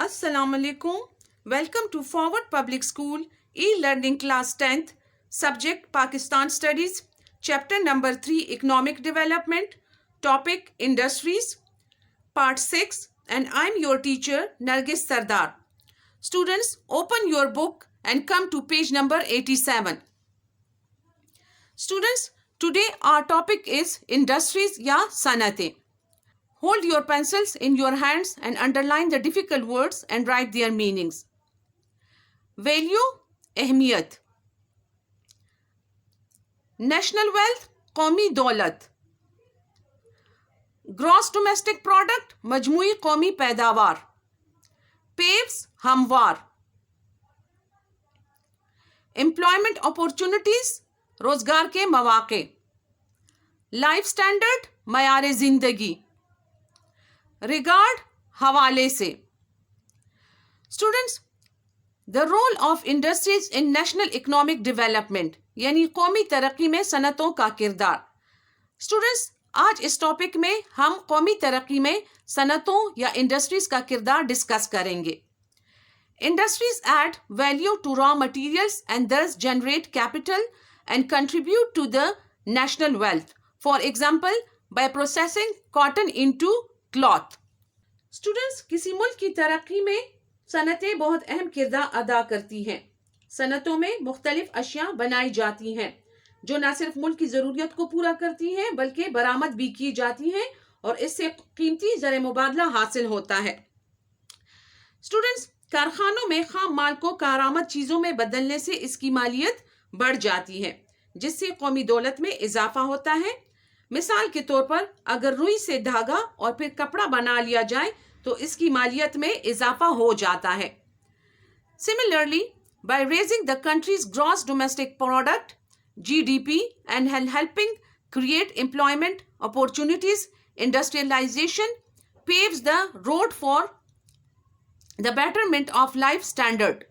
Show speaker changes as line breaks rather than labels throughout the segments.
Assalamu alaikum. Welcome to Forward Public School e-learning class 10th, subject Pakistan Studies, chapter number 3 Economic Development, topic Industries, part 6, and I'm your teacher Nargis Sardar. Students, open your book and come to page number 87. Students, today our topic is Industries ya Sanatein. Hold your pencils in your hands and underline the difficult words and write their meanings. Value, अहमियत. National wealth, कौमी दौलत. Gross domestic product, मजमूई कौमी पैदावार. Paves, हमवार. Employment opportunities, रोजगार के मौके. Life standard, मयार जिंदगी. Regard, हवाले से. Students, the role of industries in national economic development यानी कौमी तरक्की में सनतों का किरदार. Students, आज इस टॉपिक में हम कौमी तरक्की में सनतों या इंडस्ट्रीज का किरदार डिस्कस करेंगे. Industries add value to raw materials and thus generate capital and contribute to the national wealth. For example, by processing cotton into cloth. Students, किसी मुल्क की तरक्की में सनतें बहुत अहम किरदार अदा करती हैं. सनतों में मुख्तलिफ अशिया बनाई जाती हैं जो न सिर्फ मुल्क की ज़रूरियत को पूरा करती हैं बल्कि बरामद भी की जाती हैं और इससे कीमती ज़र मुबादला हासिल होता है. स्टूडेंट्स, कारखानों में खाम माल को कारामद चीज़ों में बदलने से इसकी मालियत बढ़ जाती है जिससे कौमी दौलत में इजाफा होता है. मिसाल के तौर पर अगर रुई से धागा और फिर कपड़ा बना लिया जाए तो इसकी मालियत में इजाफा हो जाता है. Similarly, by raising the countries gross domestic product GDP and helping create employment opportunities, industrialization paves the road for the betterment of life standard.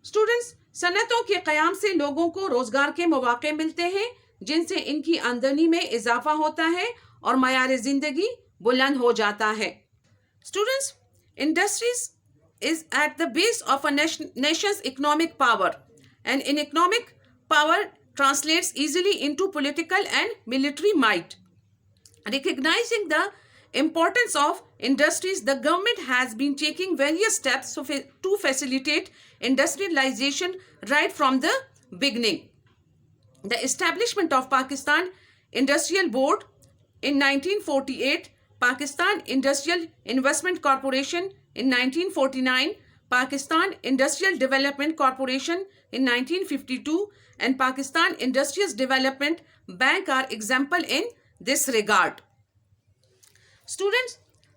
Students, सनतों के क़याम से लोगों को रोजगार के मौके मिलते हैं जिनसे इनकी आमदनी में इजाफा होता है और मयार जिंदगी बुलंद हो जाता है. Students, industries is at the base of a Nations economic power and in economic power translates easily into political and military might. Recognizing the importance of industries, the government has been taking various steps to facilitate industrialization right from the beginning. The establishment of Pakistan Industrial Board in 1948, Pakistan Industrial Investment Corporation in 1949, Pakistan Industrial Development Corporation in 1952, and Pakistan Industries Development Bank are example in this regard. Students,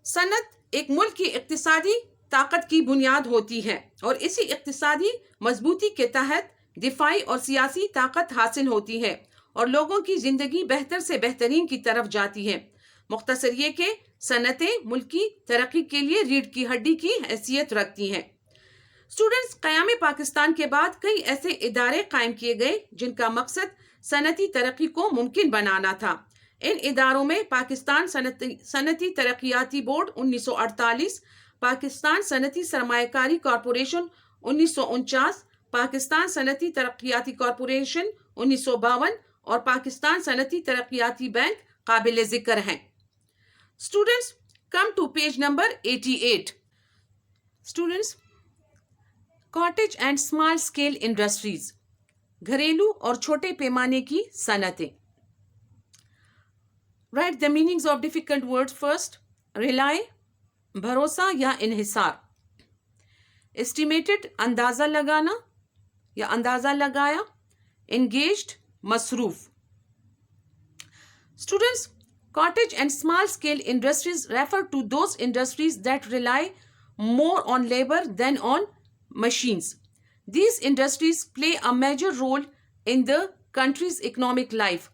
सनत एक मुल्क की इक्तिसादी ताकत की बुनियाद होती है और इसी इक्तिसादी मजबूती के तहत दिफाई और सियासी ताकत हासिल होती है और लोगों की जिंदगी बेहतर से बेहतरीन की तरफ जाती है. मुख्तसर ये कि सनतें मुल्क की तरक्की के लिए रीढ़ की हड्डी की हैसियत रखती हैं. स्टूडेंट्स, क़याम पाकिस्तान के बाद कई ऐसे इदारे कायम किए गए जिनका मकसद सनती तरक्की को मुमकिन बनाना था. इन इदारों में पाकिस्तान सनती तरक्याती बोर्ड 1948, पाकिस्तान सनती सरमायाकारी कॉरपोरेशन 1949, पाकिस्तान सनती तरक्याती कॉरपोरेशन 1952 और पाकिस्तान सनती तरक्याती बैंक काबिल ज़िक्र हैं. Students, come to page number 88. Students, cottage and small scale industries, घरेलू और छोटे पैमाने की सनतें. Write the meanings of difficult words first. Rely, भरोसा या इन्हिसार. एस्टिमेटेड, अंदाज़ा लगाना या अंदाज़ा लगाया. एंगेज्ड, मसरूफ. Students, cottage and small scale industries refer to those industries that rely more on labour than on machines. These industries play a major role in the country's economic life.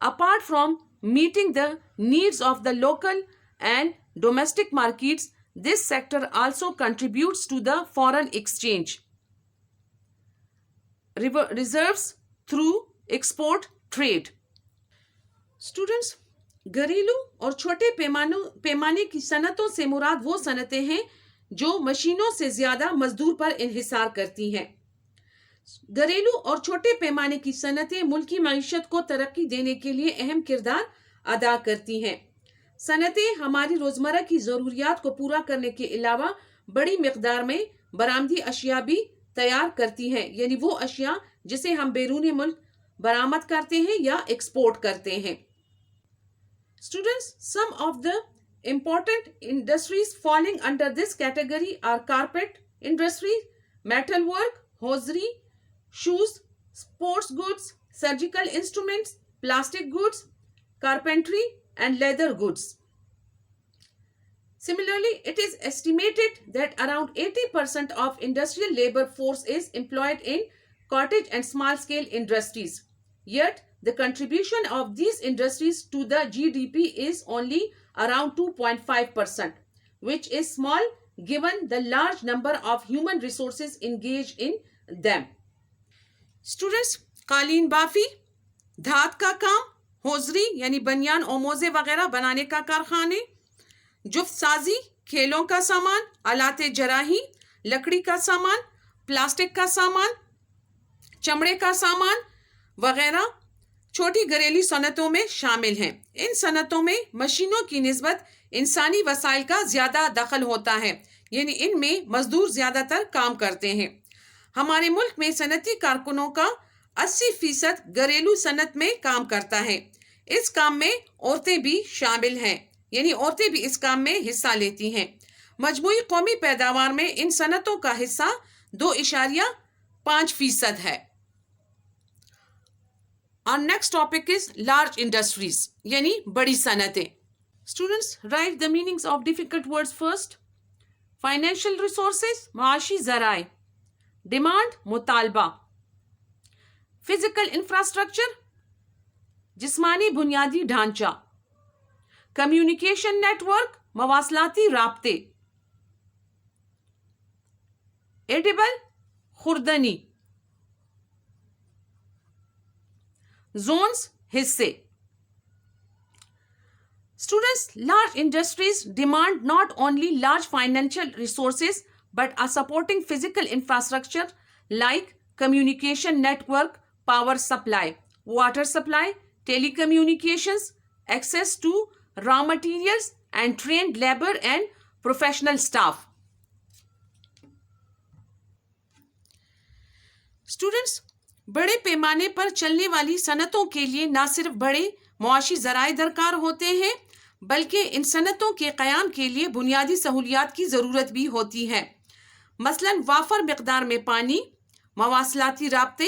Apart from meeting the needs of the local and domestic markets, this sector also contributes to the foreign exchange reserves through export trade. Students, घरेलू और छोटे पैमाने की सनतों से मुराद वो सनतें हैं जो मशीनों से ज्यादा मजदूर पर इन्हिसार करती हैं। घरेलू और छोटे पैमाने की सनतें मुल्क की मईशत को तरक्की देने के लिए अहम किरदार अदा करती हैं। सनतें हमारी रोजमर्रा की जरूरियात को पूरा करने के अलावा बड़ी मिकदार में बरामदी अशिया भी तैयार करती हैं, यानी वो अशिया जिसे हम बैरून मुल्क बरामद करते हैं या एक्सपोर्ट करते हैं। Students, some of the important industries falling under this category are carpet industry, metal work, hosiery, shoes, sports goods, surgical instruments, plastic goods, carpentry, and leather goods. Similarly, it is estimated that around 80% of industrial labor force is employed in cottage and small scale industries. Yet, the contribution of these industries to the GDP is only around 2.5%, which is small given the large number of human resources engaged in them. Students, कालीन बाफी, धात का काम, hosiery यानी बनियान और मोजे वगैरह बनाने का कारखाने, जुफ्त साजी, खेलों का सामान, आलाते जराही, लकड़ी का सामान, प्लास्टिक का सामान, चमड़े का सामान वगैरह छोटी घरेलू सनतों में शामिल हैं। इन सनतों में मशीनों की निस्बत इंसानी वसाइल का ज्यादा दखल होता है, यानी इनमें मजदूर ज्यादातर काम करते हैं। हमारे मुल्क में सनती कारकुनों का 80% घरेलू सनत में काम करता है। इस काम में औरतें भी शामिल हैं, यानी औरतें भी इस काम में हिस्सा लेती हैं। मजमूई कौमी पैदावार में इन सनतों का हिस्सा 2.5% है। Our next topic is large industries, यानी बड़ी सनतें। Students, write the meanings of difficult words first. Financial resources, माशी ज़राए, demand, मुतालबा, physical infrastructure, जिस्मानी बुनियादी ढांचा, communication network, मवासलाती राब्ते, edible, खुर्दनी, zones, हिस्से। Students, large industries demand not only large financial resources but a supporting physical infrastructure like communication network, power supply, water supply, telecommunications, access to raw materials and trained labor and professional staff. Students, बड़े पैमाने पर चलने वाली सनतों के लिए न सिर्फ बड़े मुआशी ज़राए दरकार होते हैं, बल्कि इन सनतों के क़याम के लिए बुनियादी सहूलियात की ज़रूरत भी होती है। मसलन वाफर मिक़दार में पानी, मवासलाती राब्ते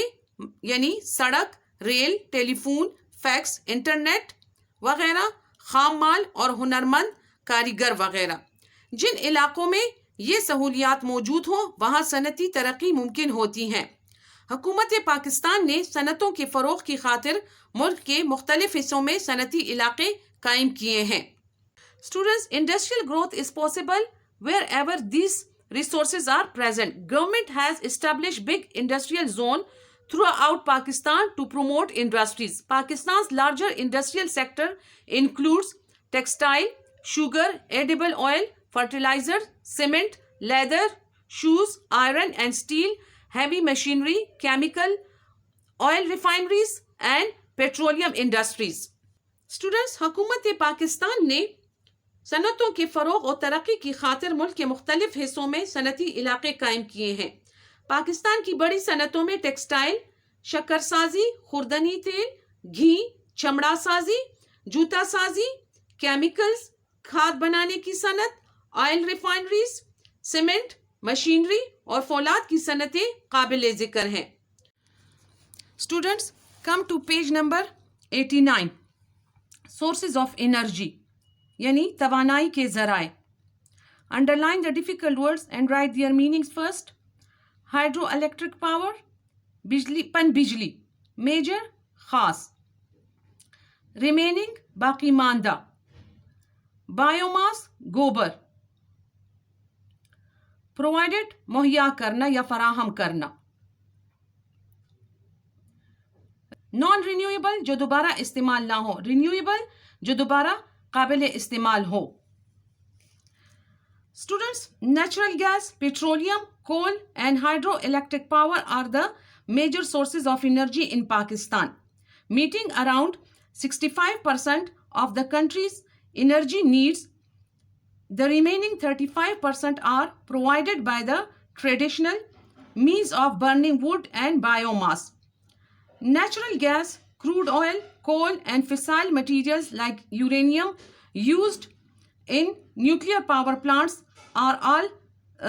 यानी सड़क, रेल, टेलीफोन, फैक्स, इंटरनेट वगैरह, खाम माल और हुनरमंद कारीगर वगैरह। जिन इलाक़ों में ये सहूलियात मौजूद हों वहाँ सनती तरक्की मुमकिन होती हैं। हुकूमत पाकिस्तान ने सनतों के फ़रोग़ की खातिर मुल्क के मुख्तलिफ हिस्सों में सनती इलाके कायम किए हैं। Students, industrial growth is possible wherever these resources are present. Government has established big industrial zone throughout Pakistan to promote industries. Pakistan's larger industrial sector includes textile, sugar, edible oil, fertilizer, cement, leather, shoes, iron and steel, heavy machinery, chemical, oil refineries and petroleum industries. Students, हुकूमत पाकिस्तान ने सनतों के फ़रोग़ और तरक्की की खातिर मुल्क के मुख्तलिफ हिस्सों में सनती इलाके कायम किए हैं। पाकिस्तान की बड़ी सनतों में टेक्सटाइल, शक्कर साजी, खुर्दनी तेल, घी, चमड़ा साजी, जूता साजी, केमिकल्स, खाद बनाने की सनत, ऑयल रिफाइनरीज, सीमेंट, मशीनरी और फौलाद की सनतें काबिल ज़िक्र हैं। Students, come to page number 89। Sources of energy यानी तवानाई के ज़राए। Underline the difficult words and write their meanings first. Hydro electric power, बिजली, पन बिजली, मेजर, खास, रिमेनिंग, बाकी मानदा, बायोमास, गोबर, प्रोवाइडेड, मुहैया करना या फराहम करना, नॉन रिन्यूएबल, जो दोबारा इस्तेमाल ना हो, रिन्यूएबल, जो दोबारा काबिल इस्तेमाल हो। Students, natural gas, petroleum, coal and hydroelectric power are the major sources of energy in Pakistan, meeting around 65% of the country's energy needs. The remaining 35% are provided by the traditional means of burning wood and biomass. Natural gas, crude oil, coal and fissile materials like uranium used in nuclear power plants are all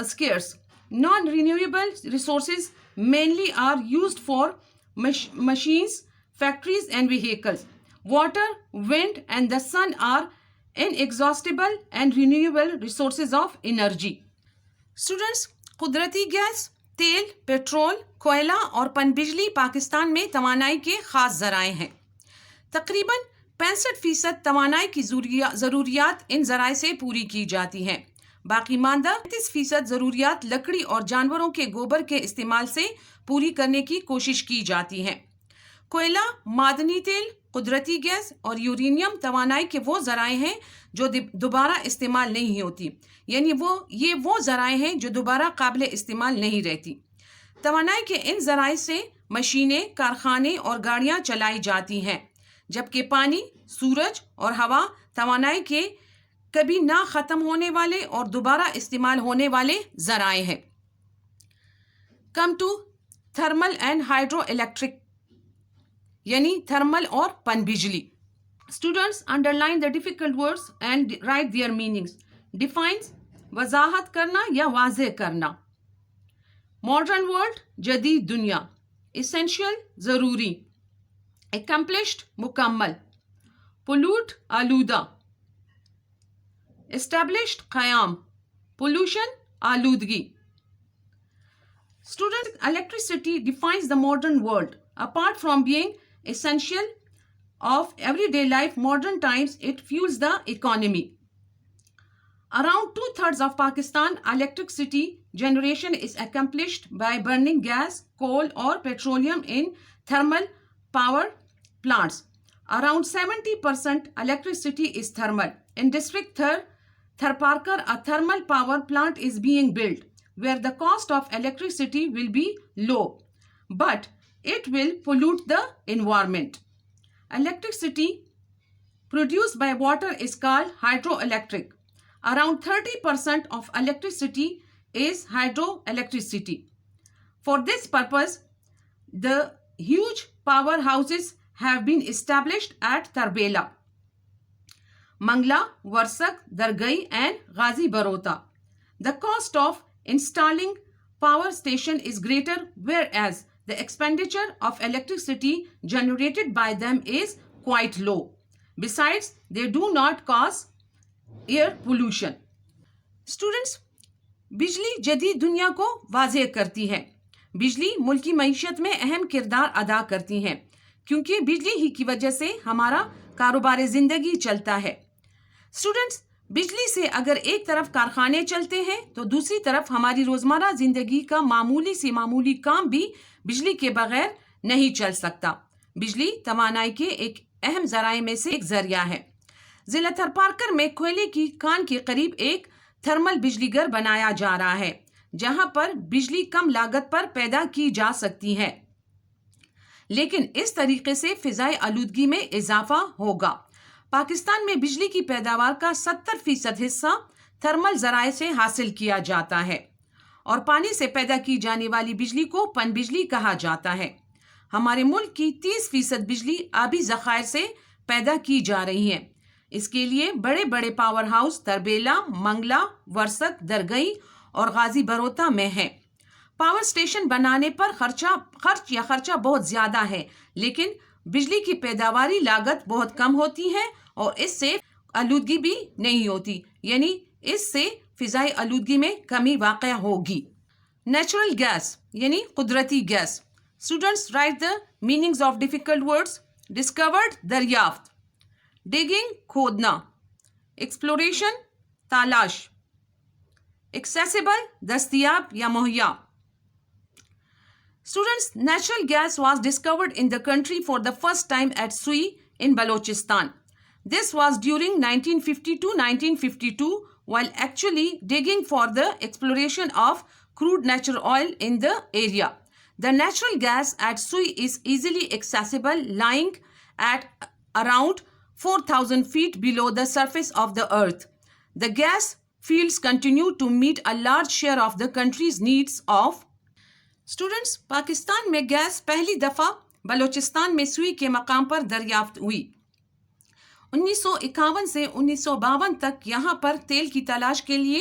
scarce. Non-renewable resources mainly are used for machines, factories and vehicles. Water, wind and the sun are inexhaustible and renewable resources of energy. Students, कुदरती gas, तेल, petrol, कोयला और पनबिजली पाकिस्तान में तवानाई के खास ज़राए हैं। तकरीबन 65% तवानाई की ज़रूरियात इन ज़राए से पूरी की जाती हैं। बाकी मानदा 30% ज़रूरियात लकड़ी और जानवरों के गोबर के इस्तेमाल से पूरी करने की कोशिश की जाती हैं। कोयला, मादनी तेल, कुदरती गैस और यूरेनियम तवानाई के वो ज़राए हैं जो दोबारा इस्तेमाल नहीं होती, यानी ये वो ज़राए हैं जो दोबारा काबिल इस्तेमाल नहीं रहती। तवानाई के इन ज़राए से मशीनें, कारखाने और गाड़ियाँ चलाई जाती हैं, जबकि पानी, सूरज और हवा तवानाई के कभी ना ख़त्म होने वाले और दोबारा इस्तेमाल होने वाले ज़राए हैं। Come to thermal and hydro electric, यानी थर्मल और पनबिजली। Students, underline the difficult words and write their meanings. Defines, वजाहत करना या वाज़ेह करना। मॉडर्न वर्ल्ड, जदीद दुनिया। इसेंशियल, ज़रूरी। एकम्प्लिश्ड, मुकम्मल। पोल्यूट, आलूदा। एस्टेब्लिश्ड, क़याम। पोल्यूशन, आलूदगी। Students, electricity defines the modern world. Apart from being essential of everyday life, modern times it fuels the economy. Around 2/3 of Pakistan electricity generation is accomplished by burning gas, coal or petroleum in thermal power plants. Around 70% electricity is thermal. In district Tharparkar, a thermal power plant is being built, where the cost of electricity will be low, but it will pollute the environment. Electricity produced by water is called hydroelectric. Around 30% of electricity is hydroelectricity. For this purpose, the huge powerhouses have been established at Tarbela, Mangla, Warsak, Dargai and Ghazi Barota. The cost of installing power station is greater, whereas the expenditure of electricity generated by them is quite low. Besides, they do not cause air pollution. Students, बिजली जदीद दुनिया को वाज़ेह करती है। बिजली मुल्की मईशत में अहम किरदार अदा करती है, क्योंकि बिजली ही की वजह से हमारा कारोबार ज़िंदगी चलता है। स्टूडेंट्स, बिजली से अगर एक तरफ कारखाने चलते हैं तो दूसरी तरफ हमारी रोज़मर्रा ज़िंदगी का मामूली से मामूली काम भी बिजली के बगैर नहीं चल सकता। बिजली तवानाई के एक अहम ज़राए में से एक ज़रिया है। ज़िला थरपारकर में कोयले की खान के करीब एक थर्मल बिजलीघर बनाया जा रहा है, जहां पर बिजली कम लागत पर पैदा की जा सकती है, लेकिन इस तरीके से फ़िज़ाई आलूदगी में इजाफा होगा। पाकिस्तान में बिजली की पैदावार का 70% हिस्सा थर्मल ज़राए से हासिल किया जाता है और पानी से पैदा की जाने वाली बिजली को पनबिजली कहा जाता है। हमारे मुल्क की 30% बिजली आबी ज़खायर से पैदा की जा रही है। इसके लिए बड़े बड़े पावर हाउस तरबेला, मंगला, वर्सक, दरगई और गाजी बरोता में है। पावर स्टेशन बनाने पर खर्चा बहुत ज़्यादा है, लेकिन बिजली की पैदावारी लागत बहुत कम होती है और इससे आलूदगी भी नहीं होती, यानी इससे फ़िज़ाई आलूदगी में कमी वाक़या होगी। नेचुरल गैस यानी कुदरती gas. Students, write the meanings of difficult words. Discovered, दरियाफ्त। डिगिंग, खोदना। एक्सप्लोरेशन, तलाश। एक्सेसिबल, दस्तयाब या मुहैया। Students, natural gas was discovered in the country for the first time at Sui in Balochistan. This was during 1950 to 1952 while actually digging for the exploration of crude natural oil in the area. The natural gas at Sui is easily accessible, lying at around 4,000 feet below the surface of the earth. The gas fields continue to meet a large share of the country's needs of students. Pakistan में gas पहली दफ़ा बलूचिस्तान में सुई के मकाम पर दरियाफ्त हुई। 1951 से 1952 तक यहाँ पर तेल की तलाश के लिए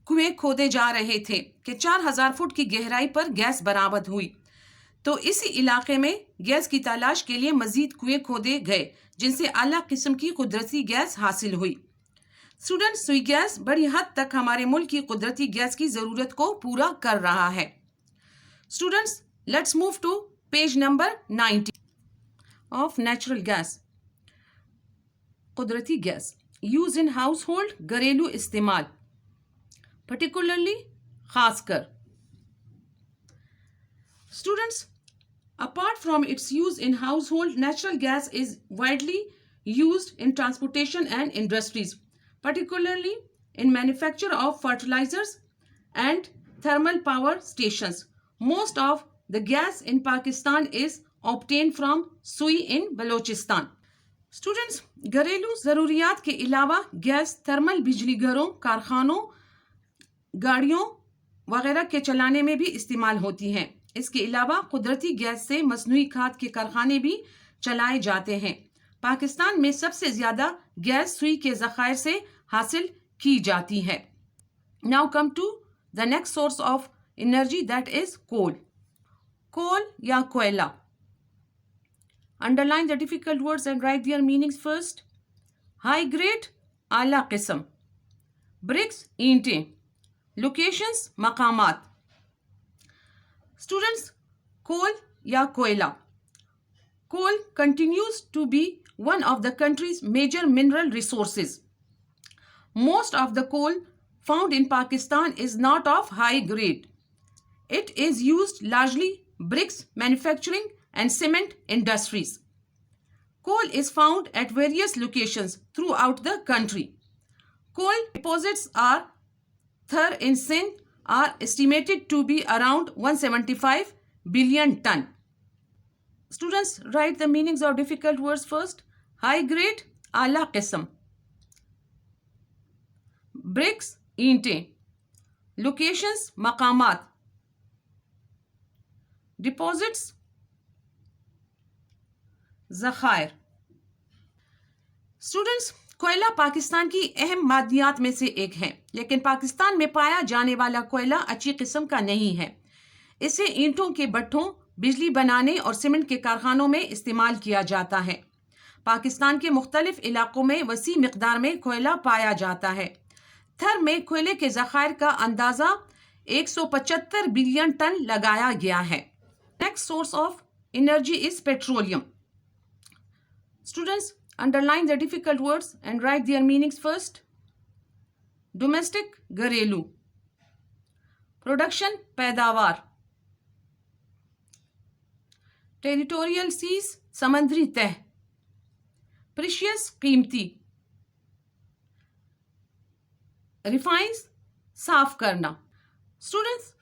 कुएं खोदे जा रहे थे कि 4000 फुट की गहराई पर गैस बरामद हुई। तो इसी इलाके में गैस की तलाश के लिए मजीद कुएं खोदे गए जिनसे आला किस्म की कुदरती गैस हासिल हुई। स्टूडेंट्स, सुई गैस बड़ी हद तक हमारे मुल्क की कुदरती गैस की ज़रूरत को पूरा कर रहा है। Students, let's move to page number 90 of natural gas. कुदरती gas use in house hold, घरेलू इस्तेमाल, particularly खासकर। Students, apart from its use in household, natural gas is widely used in transportation and industries, particularly in manufacture of fertilizers and thermal power stations. Most of the gas in Pakistan is obtained from Sui in Balochistan. Students, घरेलू ज़रूरियात के अलावा gas thermal बिजली घरों, कारखानों, गाड़ियों वगैरह के चलाने में भी इस्तेमाल होती हैं। इसके अलावा कुदरती गैस से मसनूई खाद के कारखाने भी चलाए जाते हैं। पाकिस्तान में सबसे ज़्यादा गैस सुई के ज़खायर से हासिल की जाती है। Now come to the next source of energy, that is coal. Coal या कोयला। Underline the difficult words and write their meanings first. High grade, आला किस्म। Bricks, ईंटें। Locations, मकामात। Students, coal या कोयला। Coal continues to be one of the country's major mineral resources. Most of the coal found in Pakistan is not of high grade. It is used largely bricks manufacturing and cement industries. Coal is found at various locations throughout the country. Coal deposits are in Sindh are estimated to be around 175 billion ton. Students, write the meanings of difficult words first. High grade, आला किस्म। Bricks, ईंटें। Locations, मकामात। Deposits, ज़खायर। Students, कोयला पाकिस्तान की अहम मादियात में से एक है, लेकिन पाकिस्तान में पाया जाने वाला कोयला अच्छी किस्म का नहीं है। इसे ईंटों के भट्ठों, बिजली बनाने और सीमेंट के कारखानों में इस्तेमाल किया जाता है। पाकिस्तान के मुख्तलिफ इलाकों में वसी मिकदार में कोयला पाया जाता है। थर में कोयले के ज़खायर का अंदाज़ा 175 बिलियन टन लगाया गया है। Next source of energy is petroleum. Students, underline the difficult words and write their meanings first. Domestic, घरेलू। Production, पैदावार। Territorial seas, समंदरी तह। Precious, कीमती। Refines, साफ करना। Students,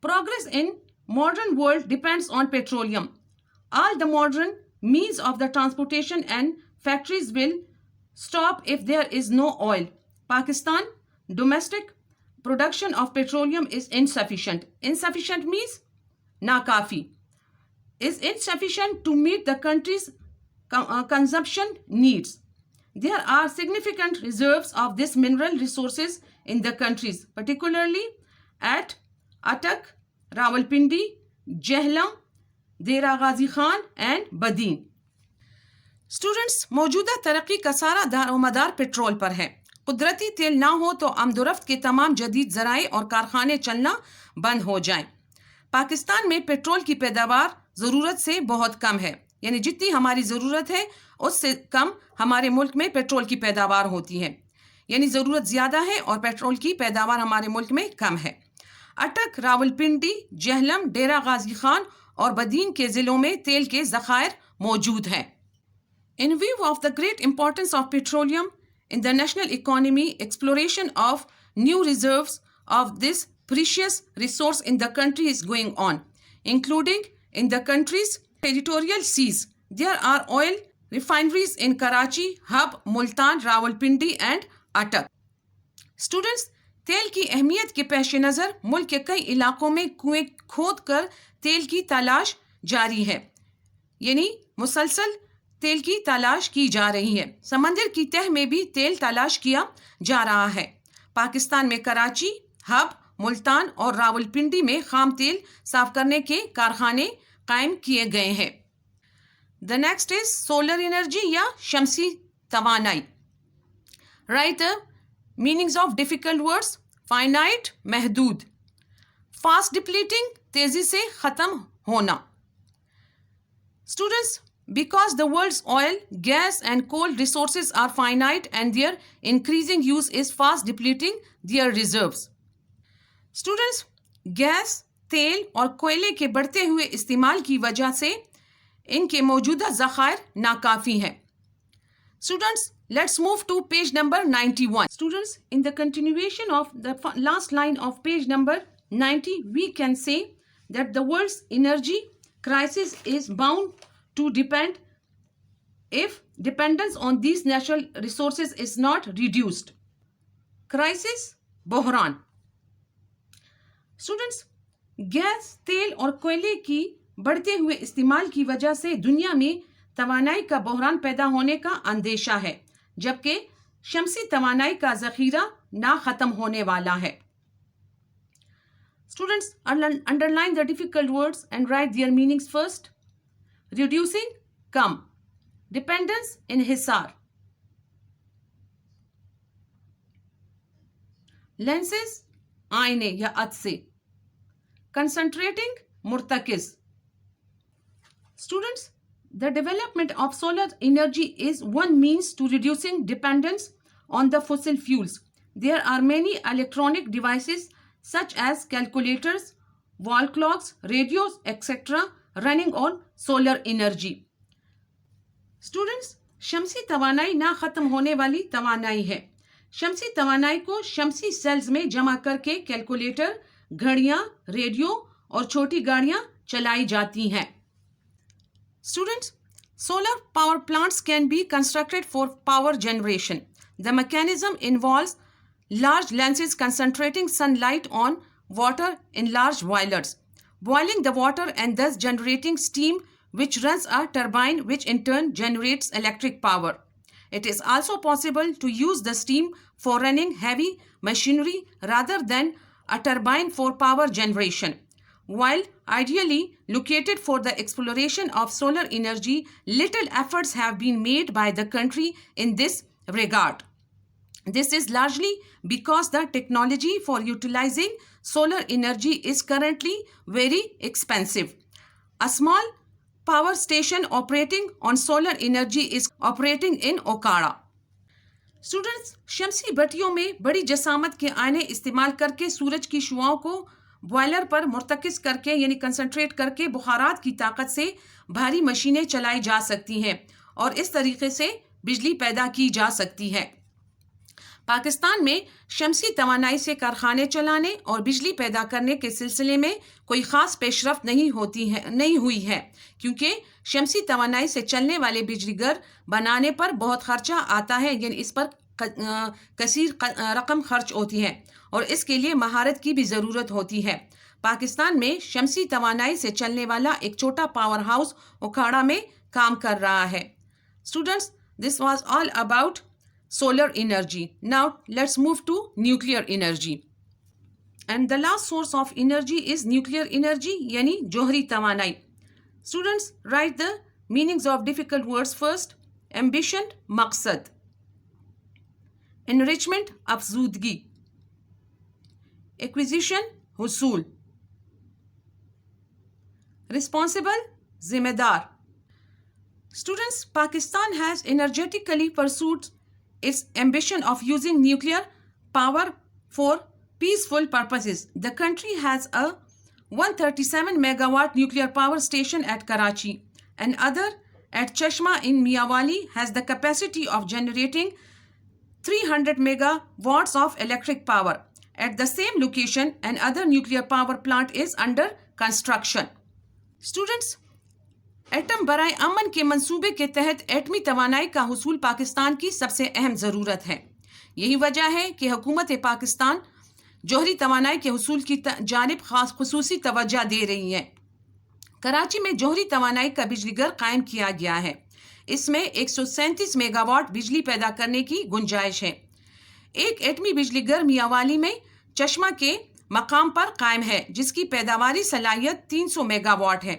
progress in modern world depends on petroleum. All the modern means of the transportation and factories will stop if there is no oil. Pakistan domestic production of petroleum is insufficient. Insufficient means नाकाफी. Is insufficient to meet the country's consumption needs. There are significant reserves of these mineral resources in the countries, particularly at Attock, Rawalpindi, Jhelum, देरा Ghazi Khan and Badin. Students, मौजूदा तरक्की का सारा दारोमदार petrol पर है। कुदरती तेल ना हो तो आमदोरफ्त के तमाम जदीद ज़राए और कारखाने चलना बंद हो जाएं। पाकिस्तान में पेट्रोल की पैदावार ज़रूरत से बहुत कम है, यानी जितनी हमारी ज़रूरत है उससे कम हमारे मुल्क में पेट्रोल की पैदावार होती है, यानी ज़रूरत ज़्यादा है और पेट्रोल की पैदावार हमारे मुल्क में कम है। अटक, रावलपिंडी, जहलम, डेरा गाजी खान और बदीन के ज़िलों में तेल के ज़खायर मौजूद हैं। In view of the great importance of petroleum in the national economy, exploration of new reserves of this precious resource in the country is going on, including in the country's territorial seas. There are oil refineries in Karachi, Hub, Multan, Rawalpindi and Attock. Students, तेल की अहमियत के पेश नज़र मुल्क के कई इलाकों में कुएं खोद कर तेल की तलाश जारी है, यानी मुसलसल तेल की तलाश की जा रही है। समंदर की तह में भी तेल तलाश किया जा रहा है। पाकिस्तान में कराची, हब, मुल्तान और रावलपिंडी में खाम तेल साफ करने के कारखाने कायम किए गए हैं। The next is solar energy या शमसी तवानाई। Write the meanings of difficult words. Finite, महदूद। फास्ट डिप्लीटिंग, तेजी से खत्म होना। Students, because the world's oil, gas and coal resources are finite and their increasing use is fast depleting their reserves. Students, gas, तेल और कोयले के बढ़ते हुए इस्तेमाल की वजह से इनके मौजूदा ज़खायर नाकाफ़ी हैं। Students, let's move to page number 91. Students, in the continuation of the last line of page number 90, we can say that the world's energy crisis is bound to depend if dependence on these natural resources is not reduced. Crisis, बहरान। Students, gas, तेल और कोयले की बढ़ते हुए इस्तेमाल की वजह से दुनिया में तवानाई का बहरान पैदा होने का अंदेशा है, जबकि शमसी तवानाई का ज़ख़ीरा ना ख़त्म होने वाला है। Students, underline the difficult words and write their meanings first. Reducing, come. Dependence, इन्हिसार। Lenses, आईने या अदसे। Concentrating, मुर्तकिज़। Students, the development of solar energy is one means to reducing dependence on the fossil fuels. There are many electronic devices such as calculators, wall clocks, radios, etc. running on solar energy. Students, शमसी तवानाई ना ख़त्म होने वाली तवानाई है। शमसी तवानाई को शमसी sales में जमा करके calculator, घड़ियाँ, रेडियो और छोटी गाड़ियाँ चलाई जाती हैं। Students, solar power plants can be constructed for power generation. The mechanism involves large lenses concentrating sunlight on water in large boilers, boiling the water and thus generating steam which runs a turbine which in turn generates electric power. It is also possible to use the steam for running heavy machinery rather than a turbine for power generation. While ideally located for the exploration of solar energy, little efforts have been made by the country in this regard. This is largely because the technology for utilizing solar energy is currently very expensive. A small power station operating on solar energy is operating in Okara. Students, शमसी भट्टियों में बड़ी जसामत के आयने इस्तेमाल करके सूरज की शुआओं को boiler पर मुर्तकिज़ करके यानी कंसंट्रेट करके बुखारात की ताकत से भारी मशीनें चलाई जा सकती हैं और इस तरीके से बिजली पैदा की जा सकती है। पाकिस्तान में शमसी तवानाई से कारखाने चलाने और बिजली पैदा करने के सिलसिले में कोई ख़ास पेशरफ्त नहीं हुई है क्योंकि शमसी तवानाई से चलने वाले बिजली घर बनाने पर बहुत खर्चा आता है, यानी इस पर कसीर रकम खर्च होती है और इसके लिए महारत की भी ज़रूरत होती है। पाकिस्तान में शमसी तवानाई से चलने वाला एक छोटा पावर हाउस ओखाड़ा में काम कर रहा है। Students, this was all about solar energy. Now let's move to nuclear energy. And the last source of energy is nuclear energy, yani johri tawanai. Students, write the meanings of difficult words first. Ambition, maqsad. Enrichment, afzudgi. Acquisition, husul. Responsible, zimedar. Students, Pakistan has energetically pursued its ambition of using nuclear power for peaceful purposes. The country has a 137 megawatt nuclear power station at Karachi. Another at Chashma in Miyawali has the capacity of generating 300 megawatts of electric power. At the same location, another nuclear power plant is under construction. Students, atom बराए अमन के मंसूबे के तहत एटमी तवानाई का हुसूल पाकिस्तान की सबसे अहम ज़रूरत है। यही वजह है कि हुकूमत पाकिस्तान जोहरी तवानाई के हुसूल की जानिब खास खुसूसी तवज्जो दे रही है। कराची में जोहरी तवानाई का बिजलीघर कायम किया गया है। इसमें 137 मेगावाट बिजली पैदा करने की गुंजाइश है। एक एटमी बिजलीघर मियावाली में चश्मा के मकाम पर कायम है, जिसकी पैदावारी सलाहियत 300 मेगावाट है।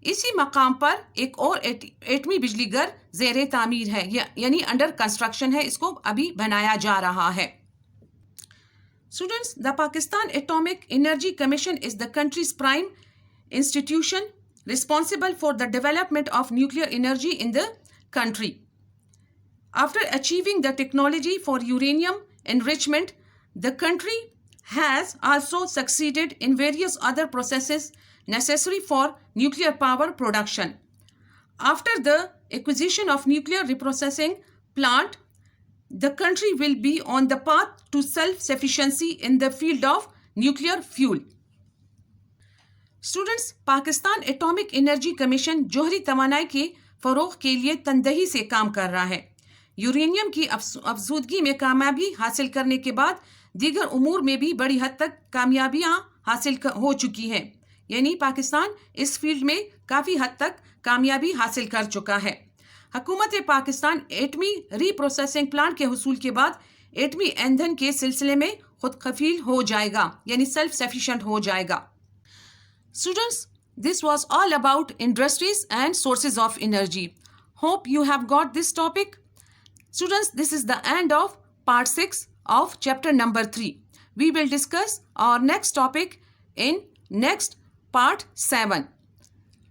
इसी मकाम पर एक और एटमी बिजलीघर ज़ेरे तामीर है, यानी अंडर कंस्ट्रक्शन है। इसको अभी बनाया जा रहा है। Students, the Pakistan Atomic Energy Commission is the country's prime institution responsible for the development of nuclear energy in the country. After achieving the technology for uranium enrichment, the country has also succeeded in various other processes necessary for nuclear power production. After the acquisition of nuclear reprocessing plant, the country will be on the path to self-sufficiency in the field of nuclear fuel. Students, Pakistan atomic energy commission जोहरी तवानाई के फ़रोग़ के लिए तनदही से काम कर रहा है। यूरेनियम की अफजूदगी में कामयाबी हासिल करने के बाद दीगर उमूर में भी बड़ी हद तक कामयाबियाँ हासिल हो चुकी हैं, यानी पाकिस्तान इस फील्ड में काफ़ी हद तक कामयाबी हासिल कर चुका है। हुकूमत पाकिस्तान एटमी रीप्रोसेसिंग प्लांट के हुसूल के बाद एटमी ईंधन के सिलसिले में खुद कफील हो जाएगा, यानी सेल्फ सफिशिएंट हो जाएगा। Students, this was all about industries and sources of energy. Hope you have got this topic. Students, this is the end of part 6 of chapter number 3. We will discuss our next topic in next part 7.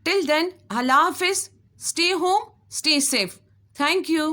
Till then, Allah Hafiz, stay home, stay safe. Thank you.